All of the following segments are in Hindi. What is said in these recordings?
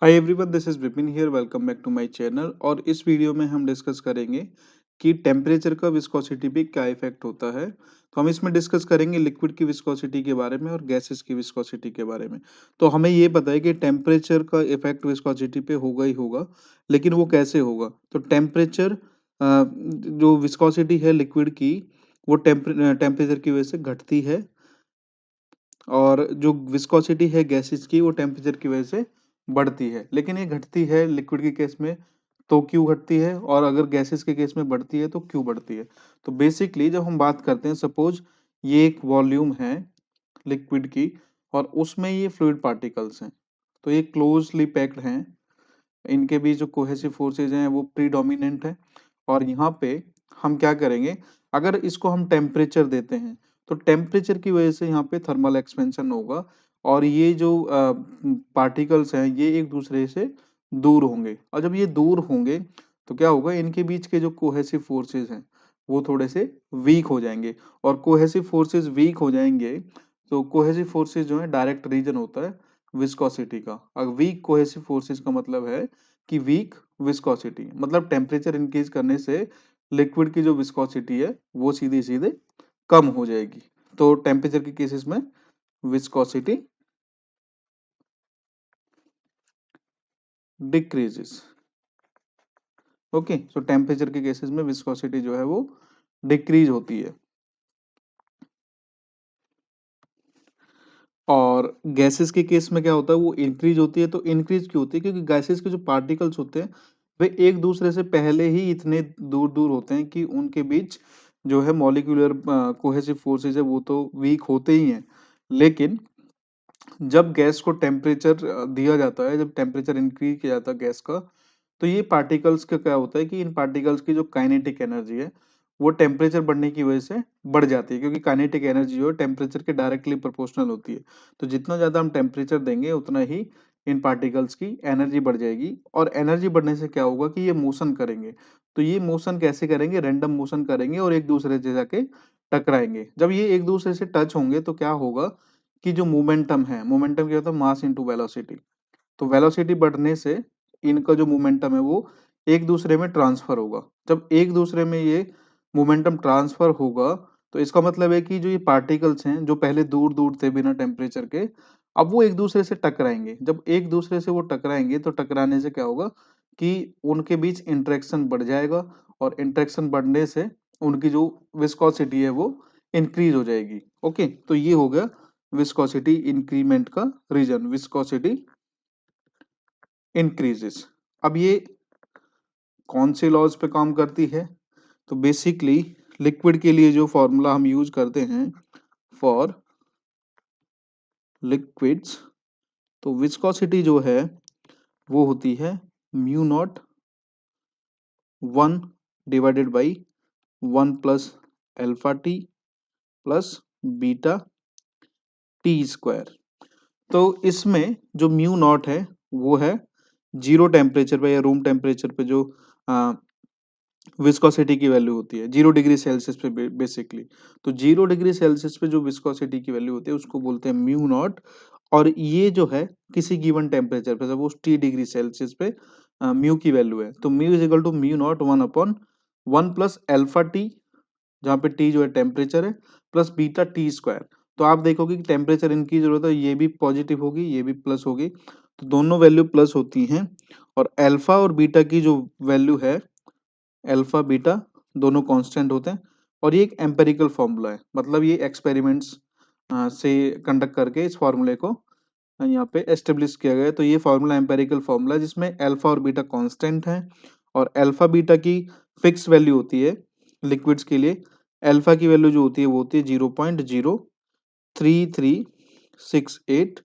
Hi everyone, this is Vipin here. Welcome back to my channel. और इस वीडियो में हम डिस्कस करेंगे कि टेम्परेचर का विस्कोसिटी पे क्या इफेक्ट होता है। तो हम इसमें डिस्कस करेंगे लिक्विड की विस्कोसिटी के बारे में और गैसेस की विस्कोसिटी के बारे में। तो हमें ये पता है कि टेम्परेचर का इफेक्ट विस्कोसिटी पे होगा ही होगा, लेकिन वो कैसे होगा। तो टेम्परेचर जो विस्कोसिटी है लिक्विड की, वो टेम्परेचर की वजह से घटती है, और जो विस्कोसिटी है गैसेस की, वो टेम्परेचर की वजह से बढ़ती है। लेकिन ये घटती है लिक्विड के केस में तो क्यों घटती है, और अगर गैसेस के केस में बढ़ती है तो क्यों बढ़ती है। तो बेसिकली जब हम बात करते हैं, सपोज ये एक वॉल्यूम है लिक्विड की और उसमें ये फ्लूइड पार्टिकल्स हैं, तो ये क्लोजली पैक्ड हैं। इनके बीच जो कोहेसिव फोर्सेज हैं वो प्रीडोमिनेंट है। और यहाँ पे हम क्या करेंगे, अगर इसको हम टेम्परेचर देते हैं तो टेम्परेचर की वजह से यहाँ पे थर्मल एक्सपेंशन होगा, और ये जो पार्टिकल्स हैं ये एक दूसरे से दूर होंगे। और जब ये दूर होंगे तो क्या होगा, इनके बीच के जो कोहेसिव फोर्सेज हैं वो थोड़े से वीक हो जाएंगे। और कोहेसिव फोर्सेज वीक हो जाएंगे तो कोहेसिव फोर्सेज जो है डायरेक्ट रीजन होता है विस्कोसिटी का। अब वीक कोहेसिव फोर्सेज का मतलब है कि वीक विस्कोसिटी, मतलब टेम्परेचर इंक्रीज करने से लिक्विड की जो विस्कोसिटी है वो सीधे सीधे कम हो जाएगी। तो टेम्परेचर के केसेस में विस्कोसिटी डिक्रीजेस। ओके, सो टेम्परेचर के केसेस में विस्कोसिटी जो है वो डिक्रीज होती है। और गैसेस के केस में क्या होता है, वो इंक्रीज होती है। तो इंक्रीज क्यों होती है, क्योंकि गैसेस के जो पार्टिकल्स होते हैं वे एक दूसरे से पहले ही इतने दूर दूर होते हैं कि उनके बीच जो है मॉलिक्यूलर कोहेसिव फोर्सेज है वो तो वीक होते ही हैं। लेकिन जब गैस को टेम्परेचर दिया जाता है, जब टेम्परेचर इंक्रीज किया जाता है गैस का, तो ये पार्टिकल्स का क्या होता है कि इन पार्टिकल्स की जो काइनेटिक एनर्जी है वो टेम्परेचर बढ़ने की वजह से बढ़ जाती है, क्योंकि काइनेटिक एनर्जी जो है टेम्परेचर के डायरेक्टली प्रोपोर्शनल होती है। तो जितना ज़्यादा हम टेम्परेचर देंगे उतना ही इन पार्टिकल्स की एनर्जी बढ़ जाएगी। और एनर्जी बढ़ने से क्या होगा कि ये मोशन करेंगे। तो ये मोशन कैसे करेंगे, रैंडम मोशन करेंगे और एक दूसरे से जाके टकराएंगे। जब ये एक दूसरे से टच होंगे तो क्या होगा कि जो मोमेंटम है, मोमेंटम क्या होता है, मास इंटू वेलोसिटी। तो वेलोसिटी बढ़ने से इनका जो मोमेंटम है वो एक दूसरे में ट्रांसफर होगा। जब एक दूसरे में ये मोमेंटम ट्रांसफर होगा तो इसका मतलब है कि जो ये पार्टिकल्स हैं जो पहले दूर दूर थे बिना टेम्परेचर के, अब वो एक दूसरे से टकराएंगे। जब एक दूसरे से वो टकराएंगे तो टकराने से क्या होगा कि उनके बीच इंटरेक्शन बढ़ जाएगा, और इंटरेक्शन बढ़ने से उनकी जो विस्कोसिटी है वो इंक्रीज हो जाएगी। ओके, तो ये हो गया विस्कोसिटी इंक्रीमेंट का रीजन, विस्कोसिटी इंक्रीजेस। अब ये कौन से लॉज पे काम करती है, तो बेसिकली लिक्विड के लिए जो फॉर्मूला हम यूज करते हैं फॉर लिक्विड्स, तो विस्कोसिटी जो है वो होती है mu naught 1 divided by 1 plus alpha T plus beta T square. तो इसमें जो म्यू नॉट है वो है जीरो टेम्परेचर पे या रूम टेम्परेचर पे जो विस्कोसिटी की वैल्यू होती है 0 डिग्री सेल्सियस पे बेसिकली। तो 0 डिग्री सेल्सियस पे जो विस्कोसिटी की वैल्यू होती है उसको बोलते हैं म्यू नॉट। और ये जो है किसी गिवन टेम्परेचर पे, सपोज T डिग्री सेल्सियस पे म्यू की वैल्यू है, तो mu is equal to mu naught 1/1 plus alpha T, जहाँ पे टी जो है टेम्परेचर है, प्लस बीटा टी स्क्वायर। तो आप देखोगे कि टेम्परेचर इनकी जरूरत है, ये भी पॉजिटिव होगी ये भी प्लस होगी, तो दोनों वैल्यू प्लस होती हैं। और अल्फा और बीटा की जो वैल्यू है, अल्फा बीटा दोनों कांस्टेंट होते हैं। और ये एक एम्पेरिकल फॉर्मूला है, मतलब ये एक्सपेरिमेंट्स से कंडक्ट करके इस फॉर्मूले को यहाँ पे एस्टेब्लिश किया गया है। तो ये फॉर्मूला एम्पेरिकल फॉर्मूला है जिसमें अल्फा और बीटा कांस्टेंट हैं, और अल्फा बीटा की फिक्स वैल्यू होती है लिक्विड्स के लिए। अल्फा की वैल्यू जो होती है वो होती है 0.03368,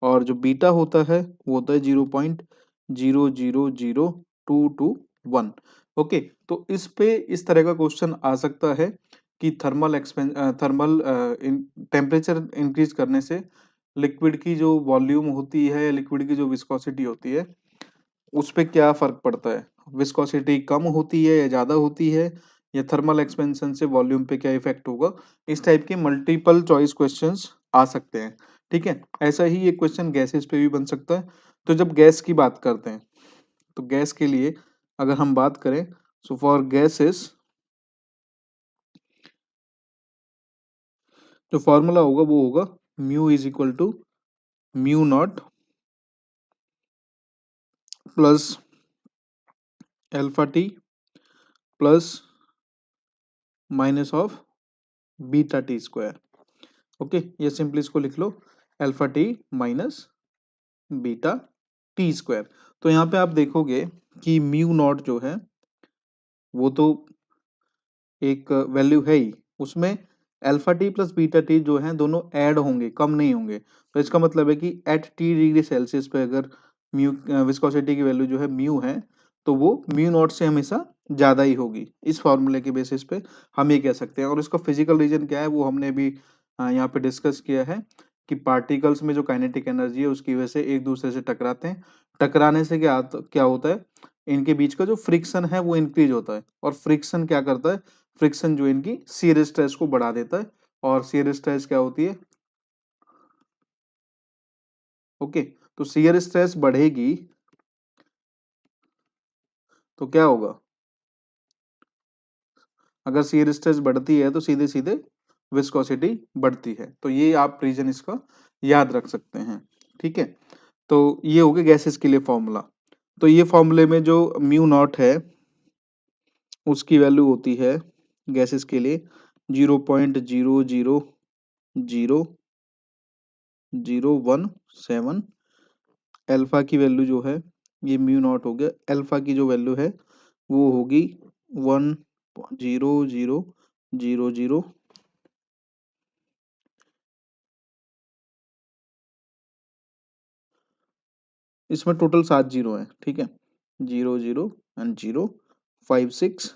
और जो बीटा होता है वो होता है 0.000221। ओके, तो इस पे इस तरह का क्वेश्चन आ सकता है कि थर्मल टेम्परेचर इंक्रीज करने से लिक्विड की जो वॉल्यूम होती है, लिक्विड की जो विस्कोसिटी होती है उस पे क्या फर्क पड़ता है, विस्कोसिटी कम होती है या ज्यादा होती है, या थर्मल एक्सपेंशन से वॉल्यूम पे क्या इफेक्ट होगा। इस टाइप के मल्टीपल चॉइस क्वेश्चंस आ सकते हैं। ठीक है। ऐसा ही ये क्वेश्चन गैसेस पे भी बन सकता है। तो जब गैस की बात करते हैं, तो गैस के लिए अगर हम बात करें, सो फॉर गैसेस जो फॉर्मूला होगा वो होगा mu is equal to mu not plus alpha T plus minus of beta T square. Okay, ये सिंपली इसको लिख लो, alpha T minus beta T square. तो यहाँ पे आप देखोगे कि म्यू नॉट जो है वो तो एक वैल्यू है ही, उसमें alpha T plus beta T जो है दोनों ऐड होंगे, कम नहीं होंगे। तो इसका मतलब है कि एट टी डिग्री सेल्सियस पे अगर म्यू विस्कोसिटी की वैल्यू जो है म्यू है, तो वो म्यू नॉट से हमेशा ज्यादा ही होगी। इस फॉर्मूले के बेसिस पे हम ये कह सकते हैं। और इसका फिजिकल रीजन क्या है वो हमने भी यहाँ पे डिस्कस किया है कि पार्टिकल्स में जो काइनेटिक एनर्जी है उसकी वजह से एक दूसरे से टकराते हैं। टकराने से क्या होता है, इनके बीच का जो फ्रिक्शन है वो इंक्रीज होता है। और फ्रिक्शन क्या करता है, फ्रिक्शन जो इनकी शियर स्ट्रेस को बढ़ा देता है। और शियर स्ट्रेस क्या होती है, ओके, तो शियर स्ट्रेस बढ़ेगी तो क्या होगा, अगर शियर स्ट्रेस बढ़ती है तो सीधे सीधे विस्कोसिटी बढ़ती है। तो ये आप रीजन इसका याद रख सकते हैं। ठीक है, तो ये हो गया गैसेस के लिए फॉर्मूला। तो ये फॉर्मूले में जो म्यू नॉट है उसकी वैल्यू होती है गैसेस के लिए 0.000017। अल्फा की वैल्यू जो है, ये म्यू नॉट हो गया, अल्फा की जो वैल्यू है वो होगी 1.0000। इसमें टोटल 7 जीरो है, ठीक है, 00 एंड 056।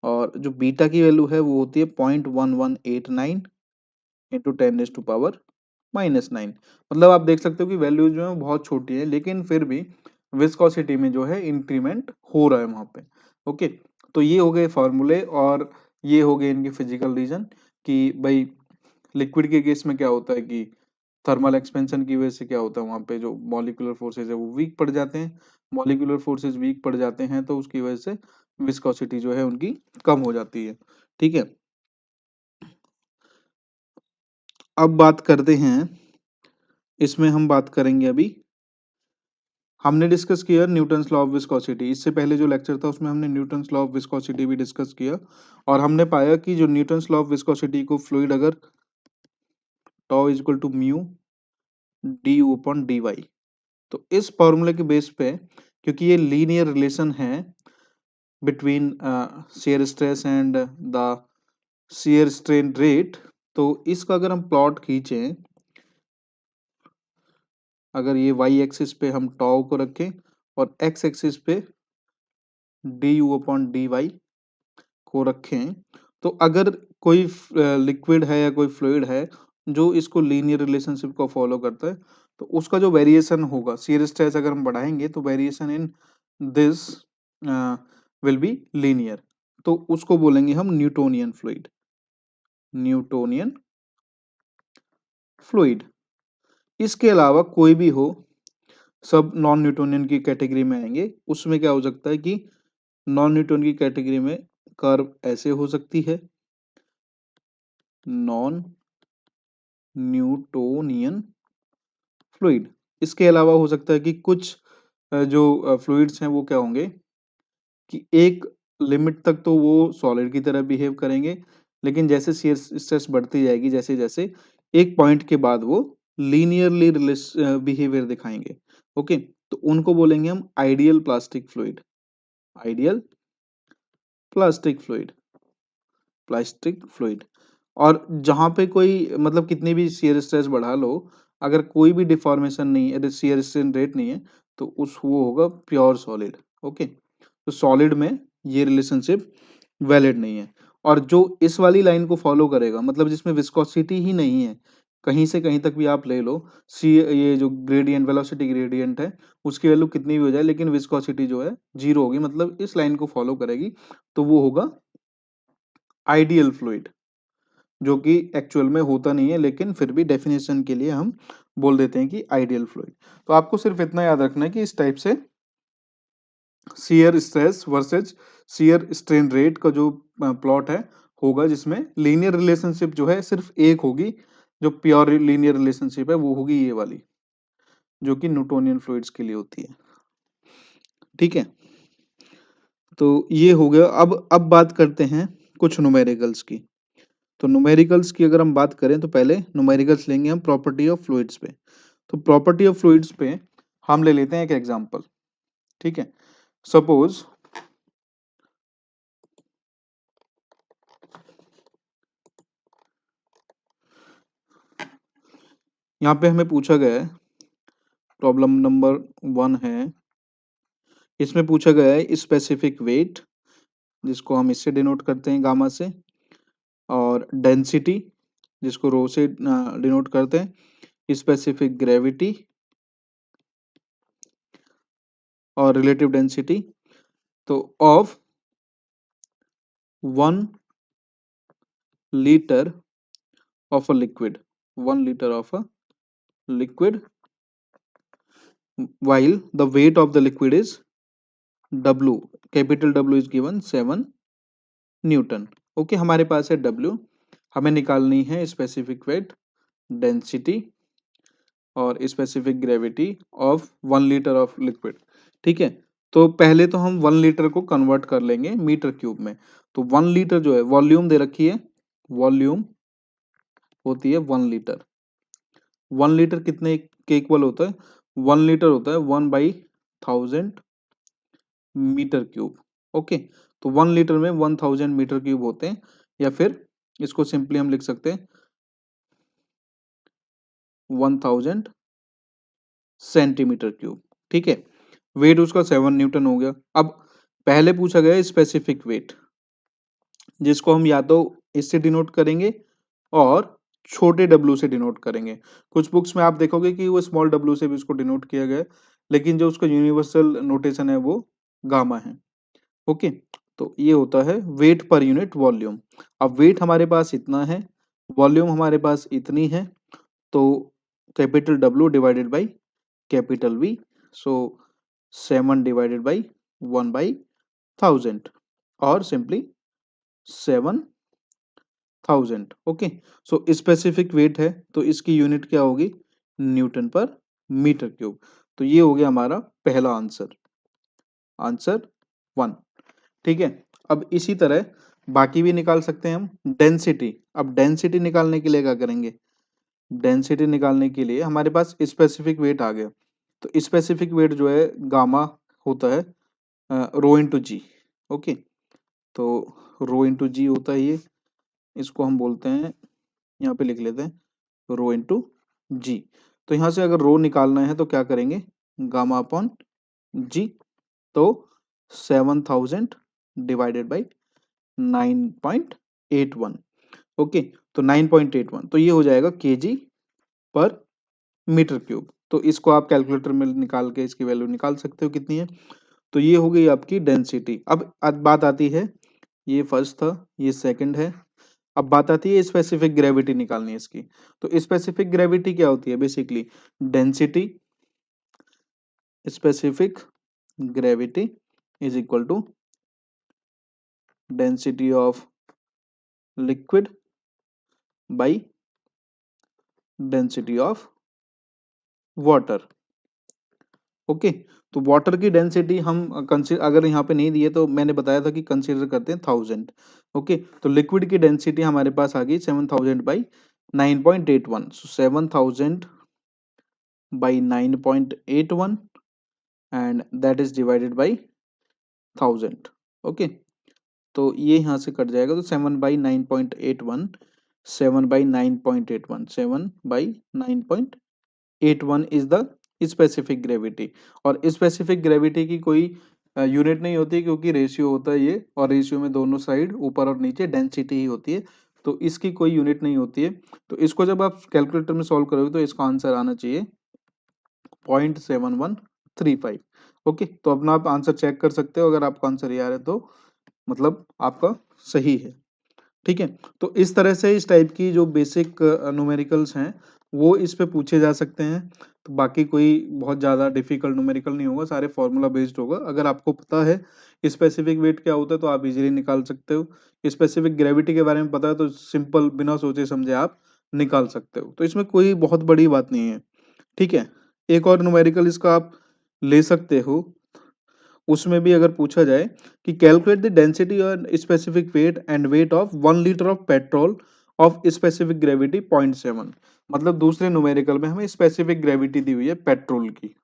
और जो बीटा की वैल्यू है वो होती है 0.1189 इंटू 10⁻⁻⁹। मतलब आप देख सकते हो कि वैल्यू जो है बहुत छोटी है, लेकिन फिर भी विस्कोसिटी में जो है इंक्रीमेंट हो रहा है वहां पे। ओके, तो ये हो गए फॉर्मूले और ये हो गए इनके फिजिकल रीजन कि भाई लिक्विड के केस में क्या होता है कि थर्मल एक्सपेंशन की वजह से क्या होता है, वहां पे जो मॉलिक्यूलर फोर्सेज है वो वीक पड़ जाते हैं। मॉलिक्यूलर फोर्सेज वीक पड़ जाते हैं तो उसकी वजह से विस्कोसिटी जो है उनकी कम हो जाती है। ठीक है, अब बात करते हैं, इसमें हम बात करेंगे अभी, हमने डिस्कस किया न्यूटन्स लॉ ऑफ विस्कोसिटी। इससे पहले जो लेक्चर था उसमें हमने न्यूटन्स लॉ ऑफ विस्कोसिटी भी डिस्कस किया। और हमने पाया कि जो न्यूटन्स लॉ ऑफ विस्कोसिटी को फ्लूइड अगर tau is equal to mu d u upon d y, तो इस फॉर्मूले के बेस पे, क्योंकि ये लीनियर रिलेशन है between shear stress and the shear strain rate, तो इसका अगर हम प्लॉट खींचें, अगर ये वाई एक्सिस पे हम टॉ को रखें और एक्स एक्सिस पे d u upon d y को रखें, तो अगर कोई लिक्विड है या कोई फ्लूइड है जो इसको लीनियर रिलेशनशिप को फॉलो करता है, तो उसका जो वेरिएशन होगा, शियर स्ट्रेस अगर हम बढ़ाएंगे तो variation in this will be linear. तो उसको बोलेंगे हम न्यूटोनियन फ्लूइड। न्यूटोनियन फ्लूइड, इसके अलावा कोई भी हो, सब नॉन न्यूटोनियन की कैटेगरी में आएंगे। उसमें क्या हो सकता है कि नॉन न्यूटन की कैटेगरी में कर्व ऐसे हो सकती है, नॉन न्यूटोनियन फ्लूइड। इसके अलावा हो सकता है कि कुछ जो फ्लूइड्स हैं वो क्या होंगे कि एक लिमिट तक तो वो सॉलिड की तरह बिहेव करेंगे, लेकिन जैसे शियर स्ट्रेस बढ़ती जाएगी जैसे जैसे, एक पॉइंट के बाद वो लीनियरली बिहेवियर दिखाएंगे। ओके, तो उनको बोलेंगे हम ideal plastic fluid. Ideal plastic fluid, plastic fluid. और जहां पे कोई मतलब कितनी भी शियर स्ट्रेस बढ़ा लो, अगर कोई भी डिफॉर्मेशन नहीं है, शियर स्ट्रेन रेट नहीं है, तो उस वो होगा प्योर सॉलिड। ओके, तो सॉलिड में ये रिलेशनशिप वैलिड नहीं है। और जो इस वाली लाइन को फॉलो करेगा, मतलब जिसमें विस्कोसिटी ही नहीं है, कहीं से कहीं तक भी आप ले लो, सी ये जो ग्रेडियंट वेलोसिटी ग्रेडियंट है उसकी वैल्यू कितनी भी हो जाए, लेकिन विस्कोसिटी जो है जीरो होगी, मतलब इस लाइन को फॉलो करेगी, तो वो होगा आइडियल फ्लूइड। जो कि एक्चुअल में होता नहीं है, लेकिन फिर भी डेफिनेशन के लिए हम बोल देते हैं कि आइडियल फ्लूइड। तो आपको सिर्फ इतना याद रखना है कि इस टाइप से shear stress versus shear strain rate का जो प्लॉट है होगा, जिसमें लीनियर रिलेशनशिप जो है सिर्फ एक होगी, जो प्योर लीनियर रिलेशनशिप है वो होगी ये वाली, जो कि न्यूटोनियन फ्लूइड्स के लिए होती है। ठीक है, तो ये हो गया। अब बात करते हैं कुछ न्यूमेरिकल्स की। तो न्यूमेरिकल्स की अगर हम बात करें तो पहले न्यूमेरिकल्स लेंगे हम प्रॉपर्टी ऑफ फ्लूइड्स पे। तो प्रॉपर्टी ऑफ फ्लूइड्स पे हम ले लेते हैं एक एग्जांपल। ठीक है, सपोज यहाँ पे हमें पूछा गया है, प्रॉब्लम नंबर 1 है, इसमें पूछा गया है स्पेसिफिक वेट, जिसको हम इससे डिनोट करते हैं गामा से, और डेंसिटी जिसको रो से डिनोट करते हैं, स्पेसिफिक ग्रेविटी और रिलेटिव डेंसिटी। तो of 1 litre of a liquid, 1 litre of a liquid, while the weight of the liquid is W, capital W is given 7 Newton. Okay, हमारे पास है W, हमें निकालनी है स्पेसिफिक वेट, डेंसिटी और specific gravity of 1 litre of liquid. ठीक है, तो पहले तो हम 1 लीटर को कन्वर्ट कर लेंगे मीटर क्यूब में। तो 1 लीटर जो है वॉल्यूम दे रखी है, वॉल्यूम होती है 1 लीटर। 1 लीटर कितने के इक्वल होता है? 1 लीटर होता है 1/1000 मीटर क्यूब। ओके, तो 1 लीटर में 1000 मीटर क्यूब होते हैं, या फिर इसको सिंपली हम लिख सकते हैं 1000 सेंटीमीटर क्यूब। ठीक है, वेट उसका 7 न्यूटन हो गया। अब पहले पूछा गया स्पेसिफिक वेट, जिसको हम या तो इससे डिनोट करेंगे और छोटे w से डिनोट करेंगे। कुछ बुक्स में आप देखोगे कि वो स्मॉल w से भी उसको डिनोट किया गया है, लेकिन जो उसका यूनिवर्सल नोटेशन है वो गामा है। ओके, तो ये होता है वेट पर यूनिट वॉल्यूम। अब वेट हमारे पास इतना है, वॉल्यूम हमारे पास इतनी है, तो capital W divided by capital V, so 7 divided by 1/1000 और simply 7000। Okay, so specific weight है तो इसकी यूनिट क्या होगी? न्यूटन पर मीटर क्यूब। तो ये हो गया हमारा पहला आंसर, आंसर 1। ठीक है, अब इसी तरह बाकी भी निकाल सकते हैं हम। डेंसिटी, अब डेंसिटी निकालने के लिए क्या करेंगे? डेंसिटी निकालने के लिए हमारे पास स्पेसिफिक वेट आ गया, तो स्पेसिफिक वेट जो है गामा होता है रो इंटू जी। ओके, तो रो इंटू जी होता है ये, इसको हम बोलते हैं, यहाँ पे लिख लेते हैं रो इंटू जी। तो यहाँ से अगर रो निकालना है तो क्या करेंगे? गामा अपॉन जी, तो 7000 डिवाइडेड बाई 9.81। ओके, तो 9.81, तो ये हो जाएगा केजी पर मीटर क्यूब। तो इसको आप कैलकुलेटर में निकाल के इसकी वैल्यू निकाल सकते हो कितनी है। तो ये हो गई आपकी डेंसिटी। अब बात आती है, ये फर्स्ट था, ये सेकंड है, अब बात आती है स्पेसिफिक ग्रेविटी निकालनी है इसकी। तो स्पेसिफिक ग्रेविटी क्या होती है? Basically density specific gravity is equal to density of liquid by density of water. Okay, तो वाटर की डेंसिटी हम कंसिडर, अगर यहाँ पे नहीं दिए तो मैंने बताया था कि कंसीडर करते हैं 1000। ओके, तो लिक्विड की डेंसिटी हमारे पास आ गई 7000 by 9.81, so 7000 by 9.81 and that is divided by 1000। Okay, तो ये यहाँ से कट जाएगा, तो 7/9.81, 7/9.81, 7/9.81 इज द स्पेसिफिक ग्रेविटी। और स्पेसिफिक ग्रेविटी की कोई यूनिट नहीं होती, क्योंकि रेशियो होता है ये, और रेशियो में दोनों साइड ऊपर और नीचे डेंसिटी ही होती है, तो इसकी कोई यूनिट नहीं होती है। तो इसको जब आप कैलकुलेटर में सॉल्व करोगे तो इसका आंसर आना चाहिए 0.7135। ओके, तो अपना आप आंसर चेक कर सकते हो, अगर आपका आंसर ये आ रहा है तो मतलब आपका सही है। ठीक है? तो इस तरह से इस टाइप की जो बेसिक न्यूमेरिकल्स हैं, वो इस पे पूछे जा सकते हैं। तो बाकी कोई बहुत ज़्यादा डिफ़िकल्ट न्यूमेरिकल नहीं होगा, सारे फ़ॉर्मूला बेस्ड होगा। अगर आपको पता है स्पेसिफिक वेट क्या होता है, तो आप इज़िली निकाल सकते हो। स्पेसिफिक ग्रेविटी के बारे में पता है, तो सिंपल बिना सोचे-समझे आप निकाल सकते हो। तो इसमें कोई बहुत बड़ी बात नहीं है, ठीक है? एक और न्यूमेरिकल इसका आप ले सकते हो, उसमें भी अगर पूछा जाए कि कैलकुलेट द डेंसिटी और specific weight and weight of 1 litre of petrol of specific gravity 0.7, मतलब दूसरे न्यूमेरिकल में हमें स्पेसिफिक ग्रेविटी दी हुई है पेट्रोल की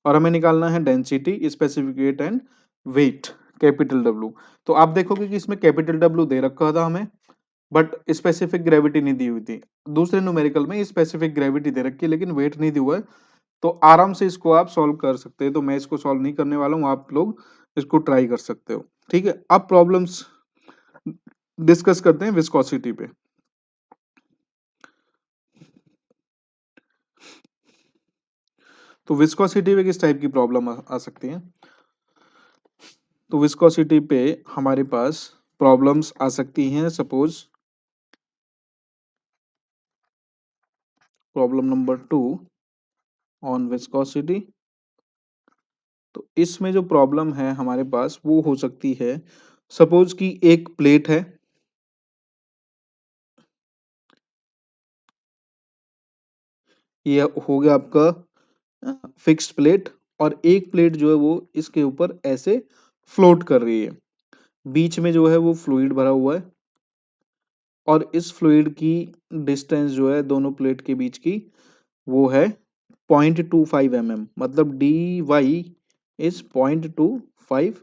और हमें निकालना है density, specific weight and weight, capital W. तो आप देखोगे कि इसमें कैपिटल डब्ल्यू दे रखा था हमें, बट स्पेसिफिक ग्रेविटी नहीं दी हुई थी। दूसरे न्यूमेरिकल में स्पेसिफिक ग्रेविटी दे रखी है लेकिन वेट नहीं दिया हुआ है, तो आराम से इसको आप सॉल्व कर सकते हैं। तो मैं इसको सॉल्व नहीं करने वाला हूँ, आप लोग इसको ट्राई कर सकते हो। ठीक है, अब प्रॉब्लम्स डिस्कस करते हैं विस्कोसिटी पे। तो विस्कोसिटी पे किस टाइप की प्रॉब्लम आ सकती है? तो विस्कोसिटी पे हमारे पास प्रॉब्लम्स आ सकती हैं। Suppose problem number 2 on viscosity. तो इसमें जो प्रॉब्लम है हमारे पास वो हो सकती है, सपोज कि एक प्लेट है, ये हो गया आपका फिक्स्ड प्लेट, और एक प्लेट जो है वो इसके ऊपर ऐसे फ्लोट कर रही है। बीच में जो है वो फ्लूइड भरा हुआ है और इस फ्लूइड की डिस्टेंस जो है दोनों प्लेट के बीच की वो है 0.25 mm, मतलब डी वाई इज 0.25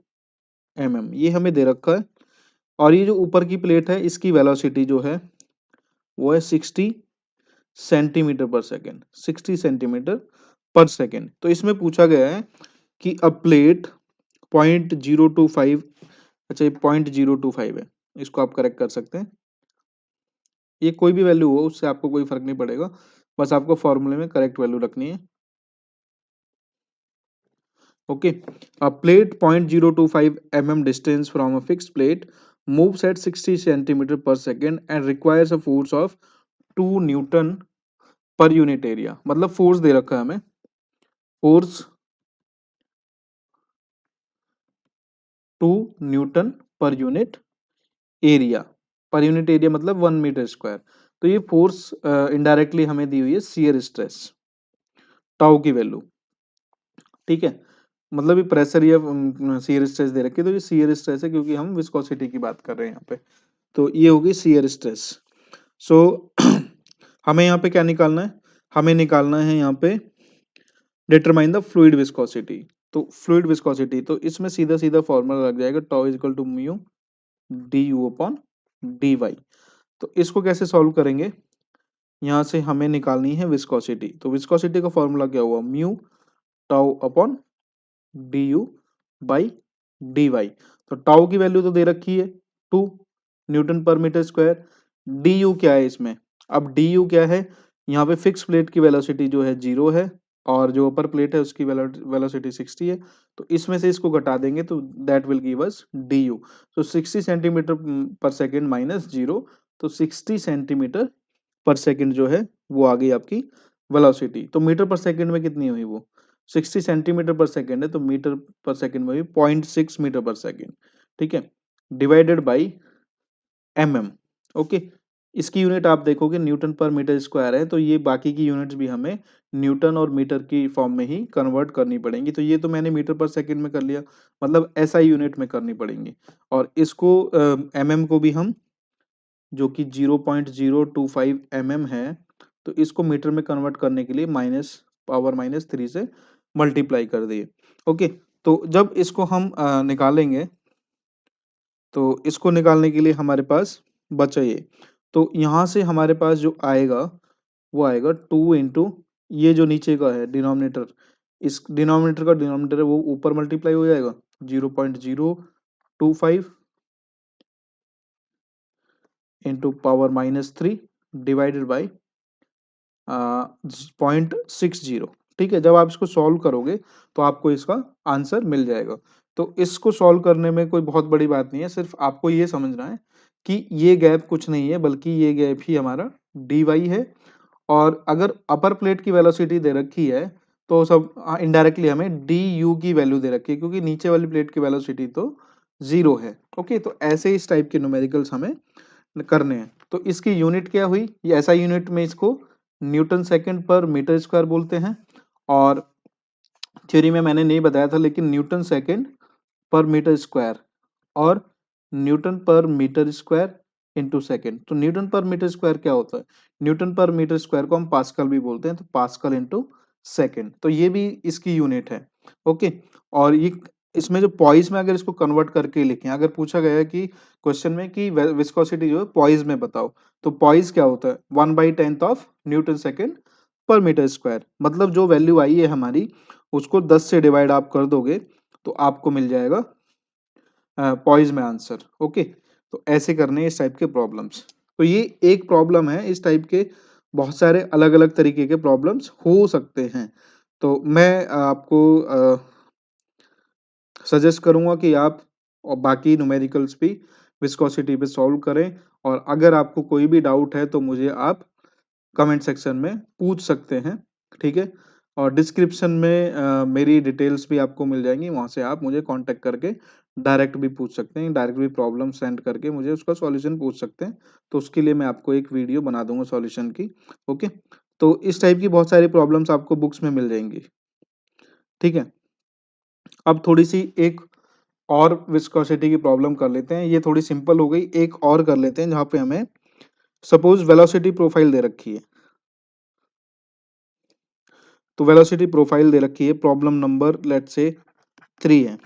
mm, ये हमें दे रखा है। और ये जो ऊपर की प्लेट है इसकी वेलोसिटी जो है वो है 60 सेंटीमीटर पर सेकेंड, 60 सेंटीमीटर पर सेकेंड। तो इसमें पूछा गया है कि अ प्लेट 0.025, अच्छा ये 0.025 है, इसको आप करेक्ट कर सकते हैं। ये कोई भी वैल्यू हो उससे आपको कोई फर्क नहीं पड़ेगा, बस आपको फॉर्मूले में करेक्ट वैल्यू रखनी है। Okay, a plate 0.025 mm distance from a fixed plate moves at 60 centimeter per second and requires a force of 2 Newton per unit area, मतलब फोर्स दे रखा है हमें, force 2 Newton per unit area, per unit area मतलब 1 मीटर स्क्वायर। तो ये फोर्स इनडायरेक्टली हमें दी हुई है शियर स्ट्रेस, टाउ की वैल्यू। ठीक है, मतलब ये प्रेशर या शियर स्ट्रेस दे रखी है, तो ये शियर स्ट्रेस है क्योंकि हम विस्कोसिटी की बात कर रहे हैं यहाँ पे। तो ये होगी शियर स्ट्रेस। सो हमें यहाँ पे क्या निकालना है? हमें निकालना है यहाँ पे डिटरमाइन द फ्लूइड विस्कोसिटी। तो फ्लूइड विस्कोसिटी, तो इसमें सीधा सीधा फॉर्मूला लग जाएगा, tau is equal to mu d u upon d y. तो इसको कैसे सॉल्व करेंगे? यहाँ से हमें निकालनी है विस्कोसिटी, तो विस्कोसिटी का फॉर्मूला क्या हुआ? Mu tau upon d u by d y. तो टाउ की वैल्यू तो दे रखी है 2 न्यूटन पर मीटर स्क्वायर। डी यू क्या है इसमें? अब डी यू क्या है? यहाँ पे फिक्स प्लेट की वेलोसिटी जो है 0 है और जो अपर प्लेट है उसकी वेलोसिटी 60 है। तो इसमें से इसको घटा देंगे तो that will give us D you. तो 60 सेंटीमीटर पर सेकेंड माइनस 0, तो 60 सेंटीमीटर पर सेकेंड जो है वो आ गई आपकी वेलोसिटी। तो मीटर पर सेकेंड में कितनी हुई वो? 60 सेंटीमीटर पर सेकेंड है, तो मीटर पर सेकेंड में भी 0.6 मीटर पर सेकेंड। ठीक है, डिवाइडेड बाई mm। ओके, इसकी यूनिट आप देखोगे न्यूटन पर मीटर स्क्वायर है, तो ये बाकी की यूनिट्स भी हमें न्यूटन और मीटर की फॉर्म में ही कन्वर्ट करनी पड़ेंगी। तो ये तो मैंने मीटर पर सेकेंड में कर लिया, मतलब एसआई यूनिट में करनी पड़ेंगी। और इसको mm को भी हम, जो कि 0.025 mm है, तो इसको मीटर में कन्वर्ट करने के लिए -3 से मल्टीप्लाई कर दिए। ओके, तो जब इसको हम निकालेंगे, तो इसको निकालने के लिए हमारे पास बचा ये, तो यहाँ से हमारे पास जो आएगा वो आएगा 2 इंटू ये जो नीचे का है डिनोमिनेटर, इस डिनोमिनेटर का डिनोमिनेटर है वो ऊपर मल्टीप्लाई हो जाएगा 0.025 इंटू पावर -3 डिवाइडेड बाई 0.60। ठीक है, जब आप इसको सॉल्व करोगे तो आपको इसका आंसर मिल जाएगा। तो इसको सॉल्व करने में कोई बहुत बड़ी बात नहीं है, सिर्फ आपको ये समझना है कि ये गैप कुछ नहीं है बल्कि ये गैप ही हमारा dy है। और अगर अपर प्लेट की वेलोसिटी दे रखी है तो सब इनडायरेक्टली हमें डी यू की वैल्यू दे रखी है, क्योंकि नीचे वाली प्लेट की वेलोसिटी तो 0 है। ओके, तो ऐसे इस टाइप के न्यूमेरिकल्स हमें करने हैं। तो इसकी यूनिट क्या हुई, ये ऐसा यूनिट में इसको न्यूटन सेकंड पर मीटर स्क्वायर बोलते हैं। और थ्योरी में मैंने नहीं बताया था, लेकिन न्यूटन सेकंड पर मीटर स्क्वायर और न्यूटन पर मीटर स्क्वायर इंटू सेकेंड। तो न्यूटन पर मीटर स्क्वायर क्या होता है, न्यूटन पर मीटर स्क्वायर को हम पास्कल भी बोलते हैं, तो पास्कल इंटू सेकेंड, तो ये भी इसकी यूनिट है। ओके, और ये इसमें जो पॉइस में अगर इसको कन्वर्ट करके लिखें, अगर पूछा गया है कि क्वेश्चन में कि विस्कोसिटी जो है पॉइस में बताओ, तो पॉइस क्या होता है 1/10 ऑफ न्यूटन सेकेंड पर मीटर स्क्वायर। मतलब जो वैल्यू आई है हमारी उसको 10 से डिवाइड आप कर दोगे तो आपको मिल जाएगा पॉइज में आंसर। ओके, तो ऐसे करने हैं इस टाइप के प्रॉब्लम्स। तो ये एक प्रॉब्लम है, इस टाइप के बहुत सारे अलग अलग तरीके के प्रॉब्लम्स हो सकते हैं। तो मैं आपको सजेस्ट करूंगा कि आप और बाकी न्यूमेरिकल्स भी विस्कोसिटी पे सॉल्व करें। और अगर आपको कोई भी डाउट है तो मुझे आप कमेंट सेक्शन में पूछ सकते हैं, ठीक है। और डिस्क्रिप्शन में मेरी डिटेल्स भी आपको मिल जाएंगी, वहाँ से आप मुझे कांटेक्ट करके डायरेक्ट भी पूछ सकते हैं, डायरेक्ट भी प्रॉब्लम सेंड करके मुझे उसका सॉल्यूशन पूछ सकते हैं। तो उसके लिए मैं आपको एक वीडियो बना दूंगा सॉल्यूशन की। ओके, तो इस टाइप की बहुत सारी प्रॉब्लम्स आपको बुक्स में मिल जाएंगी, ठीक है। अब थोड़ी सी एक और विस्कोसिटी की प्रॉब्लम कर लेते हैं, ये थोड़ी सिंपल हो गई। एक और कर लेते हैं जहाँ पे हमें सपोज वेलोसिटी प्रोफाइल दे रखी है। तो वेलोसिटी प्रोफाइल दे रखी है, प्रॉब्लम नंबर लेट से 3 है।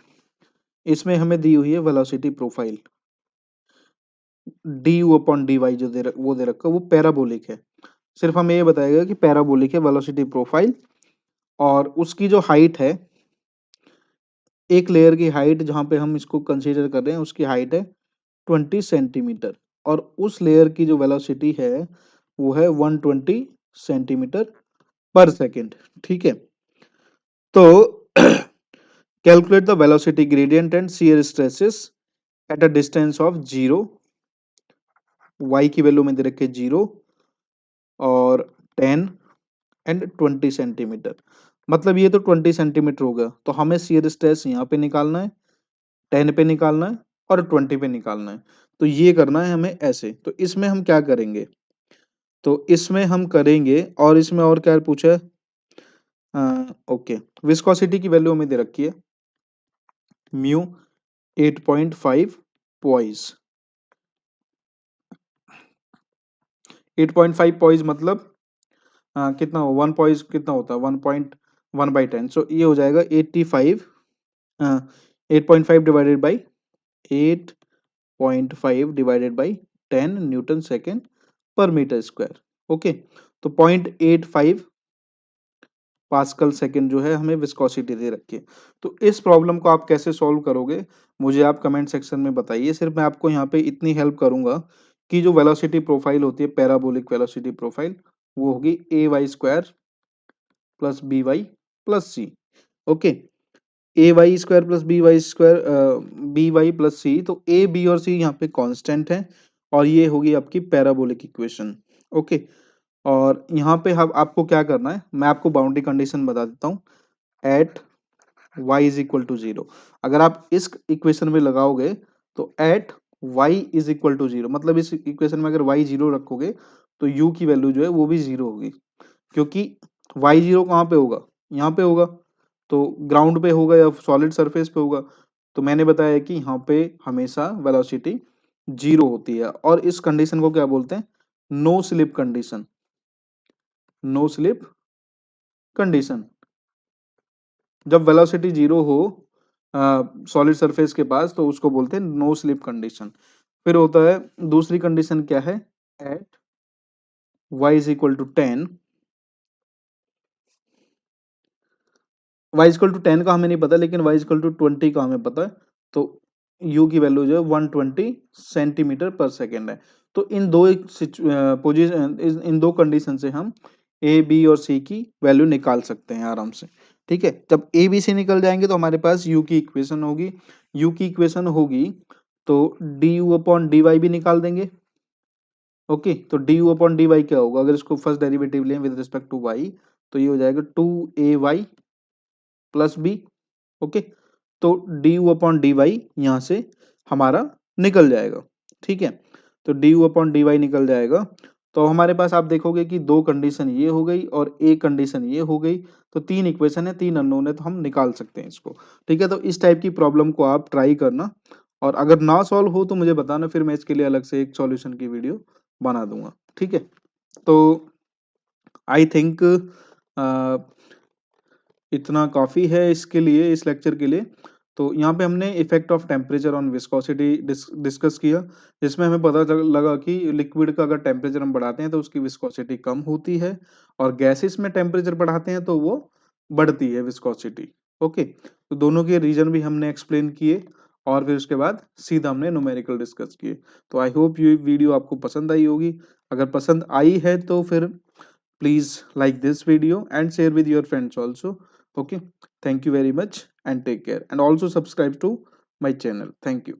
इसमें हमें दी हुई है velocity profile d u upon d y, जो वो दे रखा है वो पैराबोलिक है। सिर्फ हमें ये बताएगा कि पैराबोलिक है वेलोसिटी प्रोफाइल, और उसकी जो हाइट है, एक लेयर की हाइट जहाँ पे हम इसको कंसीडर कर रहे हैं उसकी हाइट है 20 सेंटीमीटर, और उस लेयर की जो वेलोसिटी है वो है 120 सेंटीमीटर पर सेकेंड, ठीक है। तो calculate the velocity gradient and shear stresses at a distance of 0, y की वैल्यू में दे रखे 0 और 10 एंड 20 सेंटीमीटर। मतलब ये तो 20 सेंटीमीटर हो गया, तो हमें शियर स्ट्रेस यहाँ पे निकालना है, 10 पे निकालना है और 20 पे निकालना है। तो ये करना है हमें ऐसे। तो इसमें हम क्या करेंगे, तो इसमें हम करेंगे, और इसमें और क्या पूछा है, ओके, विस्कोसिटी की वैल्यू हमें दे रखी है म्यू 8.5 पॉइज। 8.5 पॉइज मतलब कितना हो, 1 पॉइज कितना होता है 1.1/10, सो ये हो जाएगा 85, 8.5 divided by 8.5 divided by 10 Newton second पर मीटर स्क्वायर। ओके, तो 0.85 पास्कल सेकेंड जो है हमें विस्कोसिटी दे रखी है। तो इस प्रॉब्लम को आप कैसे सॉल्व करोगे मुझे आप कमेंट सेक्शन में बताइए। सिर्फ मैं आपको यहाँ पे इतनी हेल्प करूंगा कि जो वेलोसिटी प्रोफाइल होती है पैराबोलिक वेलोसिटी प्रोफाइल, वो होगी A Y square plus B Y plus C. Okay, A Y square plus B Y plus C, तो ए बी और सी यहाँ पे कांस्टेंट है, और ये होगी आपकी पैराबोलिक इक्वेशन। ओके, और यहाँ पे हम आपको क्या करना है, मैं आपको बाउंड्री कंडीशन बता देता हूँ। At y is equal to 0, अगर आप इस इक्वेशन में लगाओगे तो at y is equal to 0, मतलब इस इक्वेशन में अगर y 0 रखोगे तो u की वैल्यू जो है वो भी 0 होगी, क्योंकि y 0 कहाँ पे होगा, यहाँ पे होगा, तो ग्राउंड पे होगा या सॉलिड सरफेस पे होगा। तो मैंने बताया कि यहाँ पे हमेशा वेलोसिटी 0 होती है, और इस कंडीशन को क्या बोलते हैं, no slip condition. No slip condition, जब वेलोसिटी 0 हो सॉलिड सरफेस के पास तो उसको बोलते हैं नो स्लिप कंडीशन। फिर होता है दूसरी कंडीशन क्या है, at y is equal to 10, y equal to 10 का हमें नहीं पता, लेकिन y इक्वल टू 20 का हमें पता है। तो u की वैल्यू जो है 120 सेंटीमीटर पर सेकेंड है। तो इन दो पोजीशन, इन दो कंडीशन से हम ए बी और सी की वैल्यू निकाल सकते हैं आराम से, ठीक है। जब ए बी सी निकल जाएंगे तो हमारे पास यू की इक्वेशन होगी। यू की इक्वेशन होगी तो d u upon d y भी निकाल देंगे। ओके, तो d u upon d y क्या होगा, अगर इसको फर्स्ट डेरिवेटिव लें विद रिस्पेक्ट टू वाई तो ये हो जाएगा 2ay प्लस बी। ओके, तो d u upon d y यहाँ से हमारा निकल जाएगा। ठीक है, तो d u upon d y निकल जाएगा। तो हमारे पास आप देखोगे कि दो कंडीशन ये हो गई और एक कंडीशन ये हो गई, तो तीन इक्वेशन है, तीन अननोन है, तो हम निकाल सकते हैं इसको। ठीक है, तो इस टाइप की प्रॉब्लम को आप ट्राई करना, और अगर ना सॉल्व हो तो मुझे बताना, फिर मैं इसके लिए अलग से एक सॉल्यूशन की वीडियो बना दूंगा। ठीक है, तो आई थिंक इतना काफ़ी है इसके लिए, इस लेक्चर के लिए। तो यहाँ पे हमने effect of temperature on viscosity discuss किया, जिसमें हमें पता लगा कि लिक्विड का अगर टेम्परेचर हम बढ़ाते हैं तो उसकी विस्कोसिटी कम होती है, और गैसेस में टेम्परेचर बढ़ाते हैं तो वो बढ़ती है विस्कोसिटी। ओके, तो दोनों के रीजन भी हमने एक्सप्लेन किए, और फिर उसके बाद सीधा हमने न्यूमेरिकल डिस्कस किए। तो आई होप ये वीडियो आपको पसंद आई होगी। अगर पसंद आई है तो फिर please like this video and share with your friends also. Okay, thank you very much and take care, and also subscribe to my channel. Thank you.